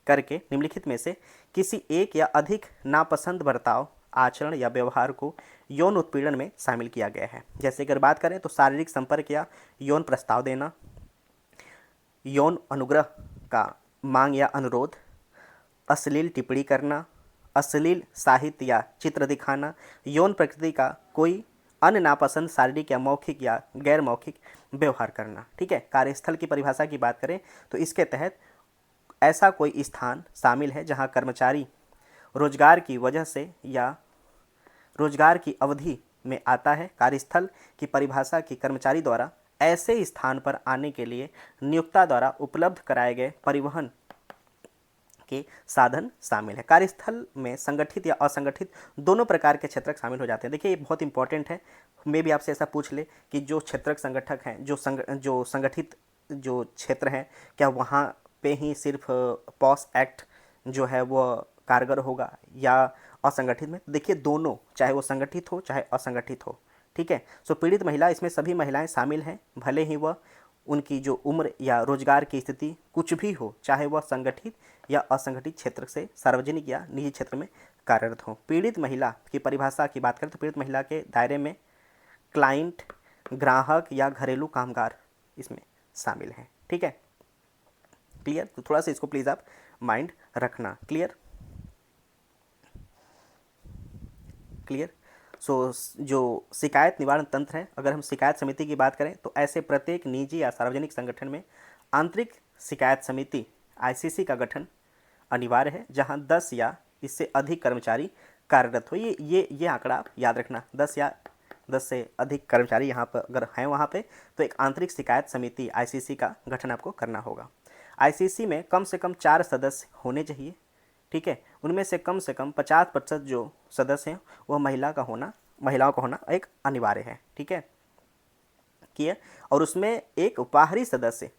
करके निम्नलिखित में से किसी एक या अधिक नापसंद बर्ताव, आचरण या व्यवहार को यौन उत्पीड़न में शामिल किया गया है। जैसे अगर बात करें तो शारीरिक संपर्क या यौन प्रस्ताव देना, यौन अनुग्रह का मांग या अनुरोध, अश्लील टिप्पणी करना, अश्लील साहित्य या चित्र दिखाना, यौन प्रकृति का कोई अन्य नापसंद शारीरिक या मौखिक या गैर मौखिक व्यवहार करना। ठीक है। कार्यस्थल की परिभाषा की बात करें तो इसके तहत ऐसा कोई स्थान शामिल है जहां कर्मचारी रोजगार की वजह से या रोजगार की अवधि में आता है। कार्यस्थल की परिभाषा की कर्मचारी द्वारा ऐसे स्थान पर आने के लिए नियोक्ता द्वारा उपलब्ध कराए गए परिवहन के साधन शामिल है। कार्यस्थल में संगठित या असंगठित दोनों प्रकार के क्षेत्रक शामिल हो जाते हैं। देखिए ये बहुत इंपॉर्टेंट है, मे भी आपसे ऐसा पूछ ले कि जो क्षेत्रक संगठक हैं, जो संगठित जो क्षेत्र हैं, क्या वहाँ पे ही सिर्फ पॉस एक्ट जो है वो कारगर होगा या असंगठित में? देखिए दोनों, चाहे वो संगठित हो चाहे असंगठित हो। ठीक है। सो पीड़ित महिला, इसमें सभी महिलाएं शामिल हैं, भले ही वह उनकी जो उम्र या रोजगार की स्थिति कुछ भी हो, चाहे वह संगठित या असंगठित क्षेत्र से सार्वजनिक या निजी क्षेत्र में कार्यरत हो। पीड़ित महिला की परिभाषा की बात करें तो पीड़ित महिला के दायरे में क्लाइंट, ग्राहक या घरेलू कामगार इसमें शामिल हैं। ठीक है। क्लियर? तो थोड़ा सा इसको प्लीज़ आप माइंड रखना। क्लियर? सो जो शिकायत निवारण तंत्र है, अगर हम शिकायत समिति की बात करें तो ऐसे प्रत्येक निजी या सार्वजनिक संगठन में आंतरिक शिकायत समिति ICC का गठन अनिवार्य है, जहां 10 या इससे अधिक कर्मचारी कार्यरत हो। ये आंकड़ा आप याद रखना, 10 से अधिक कर्मचारी यहाँ पर अगर हैं वहाँ पे तो एक आंतरिक शिकायत समिति ICC का गठन आपको करना होगा। ICC में कम से कम 4 सदस्य होने चाहिए। ठीक है। उनमें से कम 50% जो सदस्य हैं वह महिलाओं का होना एक अनिवार्य है। ठीक है। क्लियर? और उसमें एक बाहरी सदस्य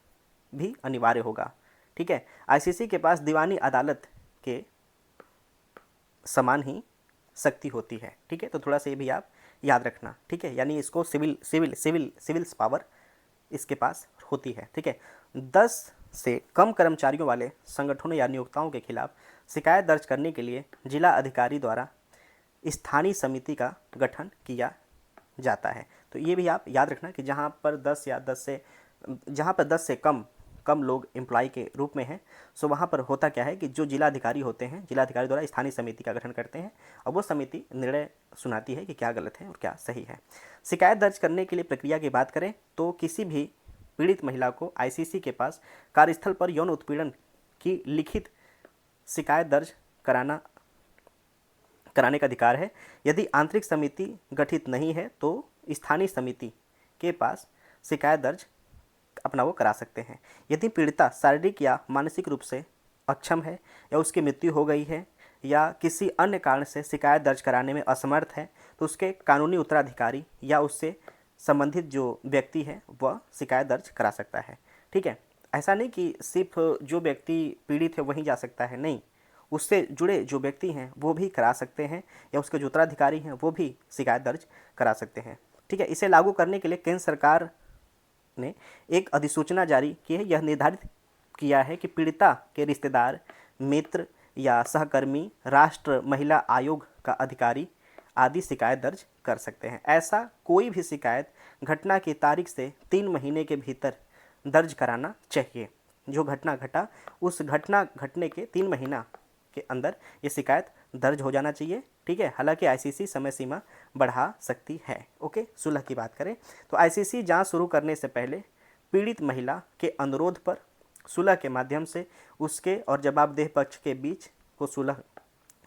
भी अनिवार्य होगा। ठीक है। ICC के पास दीवानी अदालत के समान ही शक्ति होती है। ठीक है। तो थोड़ा सा ये भी आप याद रखना। ठीक है। यानी इसको सिविल पावर इसके पास होती है। ठीक है। 10 से कम कर्मचारियों वाले संगठनों या नियोक्ताओं के खिलाफ शिकायत दर्ज करने के लिए जिला अधिकारी द्वारा स्थानीय समिति का गठन किया जाता है। तो ये भी आप याद रखना कि जहाँ पर 10 से कम लोग एम्प्लॉय के रूप में हैं, सो वहाँ पर होता क्या है कि जो जिला अधिकारी होते हैं, जिला अधिकारी द्वारा स्थानीय समिति का गठन करते हैं और वो समिति निर्णय सुनाती है कि क्या गलत है और क्या सही है। शिकायत दर्ज करने के लिए प्रक्रिया की बात करें तो किसी भी पीड़ित महिला को ICC के पास कार्यस्थल पर यौन उत्पीड़न की लिखित शिकायत दर्ज कराने का अधिकार है। यदि आंतरिक समिति गठित नहीं है तो स्थानीय समिति के पास शिकायत दर्ज अपना वो करा सकते हैं। यदि पीड़िता शारीरिक या मानसिक रूप से अक्षम है या उसकी मृत्यु हो गई है या किसी अन्य कारण से शिकायत दर्ज कराने में असमर्थ है तो उसके कानूनी उत्तराधिकारी या उससे संबंधित जो व्यक्ति है वह शिकायत दर्ज करा सकता है। ठीक है। ऐसा नहीं कि सिर्फ जो व्यक्ति पीड़ित है वहीं जा सकता है, नहीं, उससे जुड़े जो व्यक्ति हैं वो भी करा सकते हैं, या उसके जो उत्तराधिकारी हैं वो भी शिकायत दर्ज करा सकते हैं। ठीक है, इसे लागू करने के लिए केंद्र सरकार ने एक अधिसूचना जारी की है। यह निर्धारित किया है कि पीड़िता के रिश्तेदार, मित्र या सहकर्मी राष्ट्र महिला आयोग का अधिकारी आदि शिकायत दर्ज कर सकते हैं। ऐसा कोई भी शिकायत घटना की तारीख से 3 महीने के भीतर दर्ज कराना चाहिए। जो घटना घटा उस घटना घटने के 3 महीना के अंदर ये शिकायत दर्ज हो जाना चाहिए। ठीक है, हालांकि आईसीसी समय सीमा बढ़ा सकती है। ओके, सुलह की बात करें तो आईसीसी जांच शुरू करने से पहले पीड़ित महिला के अनुरोध पर सुलह के माध्यम से उसके और जवाबदेह पक्ष के बीच को सुलह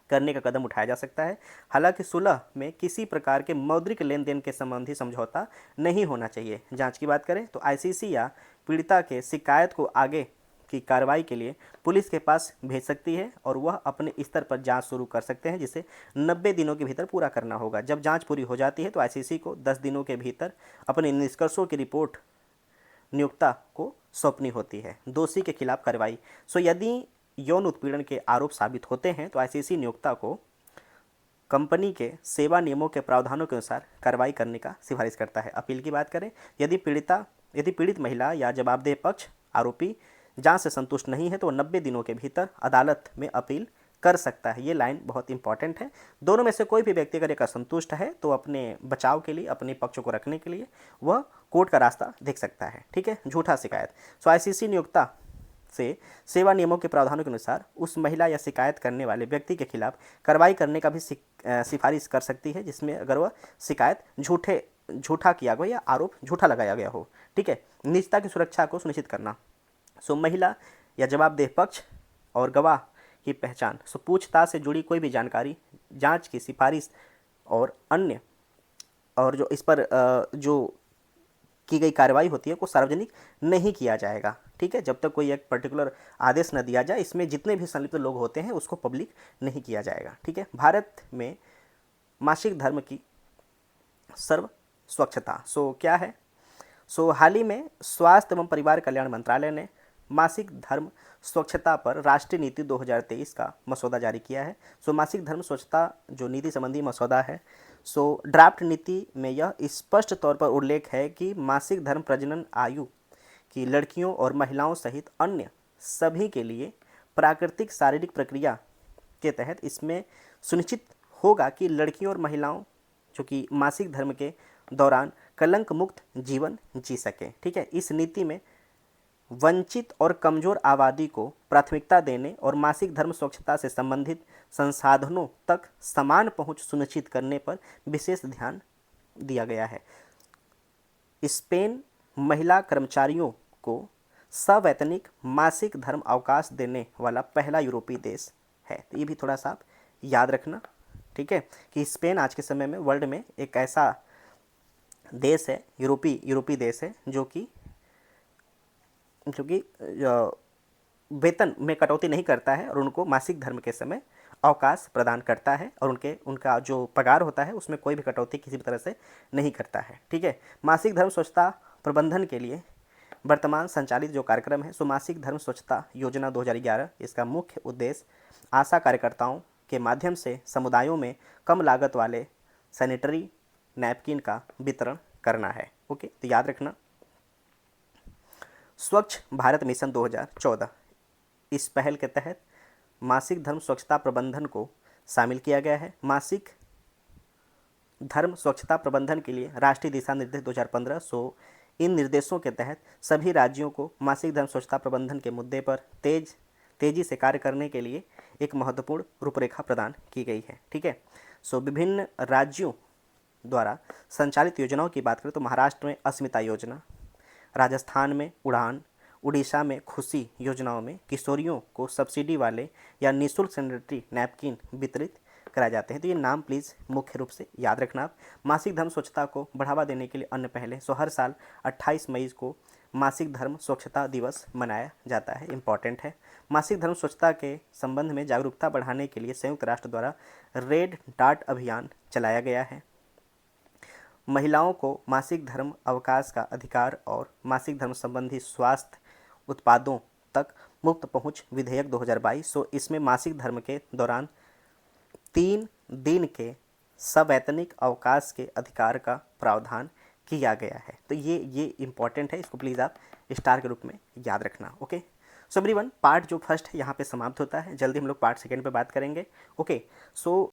करने का कदम उठाया जा सकता है। हालांकि सुलह में किसी प्रकार के मौद्रिक लेन देन के संबंधी समझौता नहीं होना चाहिए। जांच की बात करें तो आईसीसी या पीड़िता के शिकायत को आगे की कार्रवाई के लिए पुलिस के पास भेज सकती है और वह अपने स्तर पर जांच शुरू कर सकते हैं, जिसे 90 दिनों के भीतर पूरा करना होगा। जब जांच पूरी हो जाती है तो आईसीसी को 10 दिनों के भीतर अपने निष्कर्षों की रिपोर्ट नियोक्ता को सौंपनी होती है। दोषी के खिलाफ कार्रवाई। यदि यौन उत्पीड़न के आरोप साबित होते हैं तो आईसीसी नियोक्ता को कंपनी के सेवा नियमों के प्रावधानों के अनुसार कार्रवाई करने का सिफारिश करता है। अपील की बात करें, यदि पीड़ित महिला या जवाबदेह पक्ष आरोपी जांच से संतुष्ट नहीं है तो 90 दिनों के भीतर अदालत में अपील कर सकता है। ये लाइन बहुत इंपॉर्टेंट है। दोनों में से कोई भी व्यक्ति अगर एक असंतुष्ट है तो अपने बचाव के लिए, अपने पक्ष को रखने के लिए वह कोर्ट का रास्ता देख सकता है। ठीक है, झूठा शिकायत। आईसीसी नियोक्ता से सेवा नियमों के प्रावधानों के अनुसार उस महिला या शिकायत करने वाले व्यक्ति के खिलाफ कार्रवाई करने का भी सिफारिश कर सकती है, जिसमें अगर वह शिकायत झूठा किया गया या आरोप झूठा लगाया गया हो। ठीक है, निजता की सुरक्षा को सुनिश्चित करना। महिला या जवाबदेह पक्ष और गवाह की पहचान, पूछताछ से जुड़ी कोई भी जानकारी, जांच की सिफारिश और अन्य और जो इस पर जो की गई कार्रवाई होती है को सार्वजनिक नहीं किया जाएगा। ठीक है, जब तक कोई एक पर्टिकुलर आदेश न दिया जाए, इसमें जितने भी संलिप्त लोग होते हैं उसको पब्लिक नहीं किया जाएगा। ठीक है, भारत में मासिक धर्म की सर्व स्वच्छता। क्या है? हाल ही में स्वास्थ्य एवं परिवार कल्याण मंत्रालय ने मासिक धर्म स्वच्छता पर राष्ट्रीय नीति 2023 का मसौदा जारी किया है। मासिक धर्म स्वच्छता जो नीति संबंधी मसौदा है, ड्राफ्ट नीति में यह स्पष्ट तौर पर उल्लेख है कि मासिक धर्म प्रजनन आयु की लड़कियों और महिलाओं सहित अन्य सभी के लिए प्राकृतिक शारीरिक प्रक्रिया के तहत इसमें सुनिश्चित होगा कि लड़कियों और महिलाओं जो कि मासिक धर्म के दौरान कलंक मुक्त जीवन जी सकें। ठीक है, इस नीति में वंचित और कमजोर आबादी को प्राथमिकता देने और मासिक धर्म स्वच्छता से संबंधित संसाधनों तक समान पहुंच सुनिश्चित करने पर विशेष ध्यान दिया गया है। स्पेन महिला कर्मचारियों को सवैतनिक मासिक धर्म अवकाश देने वाला पहला यूरोपीय देश है। तो ये भी थोड़ा सा आप याद रखना। ठीक है, कि स्पेन आज के समय में वर्ल्ड में एक ऐसा देश है, यूरोपीय देश है जो कि वेतन में कटौती नहीं करता है और उनको मासिक धर्म के समय अवकाश प्रदान करता है और उनका जो पगार होता है उसमें कोई भी कटौती किसी भी तरह से नहीं करता है। ठीक है, मासिक धर्म स्वच्छता प्रबंधन के लिए वर्तमान संचालित जो कार्यक्रम है, मासिक धर्म स्वच्छता योजना 2011, इसका मुख्य उद्देश्य आशा कार्यकर्ताओं के माध्यम से समुदायों में कम लागत वाले सैनिटरी नैपकिन का वितरण करना है। ओके, तो याद रखना। स्वच्छ भारत मिशन 2014, इस पहल के तहत मासिक धर्म स्वच्छता प्रबंधन को शामिल किया गया है। मासिक धर्म स्वच्छता प्रबंधन के लिए राष्ट्रीय दिशा निर्देश 2015। इन निर्देशों के तहत सभी राज्यों को मासिक धर्म स्वच्छता प्रबंधन के मुद्दे पर तेजी से कार्य करने के लिए एक महत्वपूर्ण रूपरेखा प्रदान की गई है। ठीक है, विभिन्न राज्यों द्वारा संचालित योजनाओं की बात करें तो महाराष्ट्र में अस्मिता योजना, राजस्थान में उड़ान, उड़ीसा में खुशी योजनाओं में किशोरियों को सब्सिडी वाले या निःशुल्क सैनिटरी नैपकिन वितरित कराए जाते हैं। तो ये नाम प्लीज़ मुख्य रूप से याद रखना आप। मासिक धर्म स्वच्छता को बढ़ावा देने के लिए अन्य पहले हर साल 28 मई को मासिक धर्म स्वच्छता दिवस मनाया जाता है। इम्पॉर्टेंट है। मासिक धर्म स्वच्छता के संबंध में जागरूकता बढ़ाने के लिए संयुक्त राष्ट्र द्वारा रेड डॉट अभियान चलाया गया है। महिलाओं को मासिक धर्म अवकाश का अधिकार और मासिक धर्म संबंधी स्वास्थ्य उत्पादों तक मुफ्त पहुंच विधेयक 2022। सो इसमें मासिक धर्म के दौरान 3 दिन के सवैतनिक अवकाश के अधिकार का प्रावधान किया गया है। तो ये इंपॉर्टेंट है, इसको प्लीज़ आप स्टार के रूप में याद रखना। ओके, सो एवरीवन, पार्ट जो फर्स्ट है यहाँ पे समाप्त होता है। जल्दी हम लोग पार्ट सेकेंड पे बात करेंगे। ओके, सो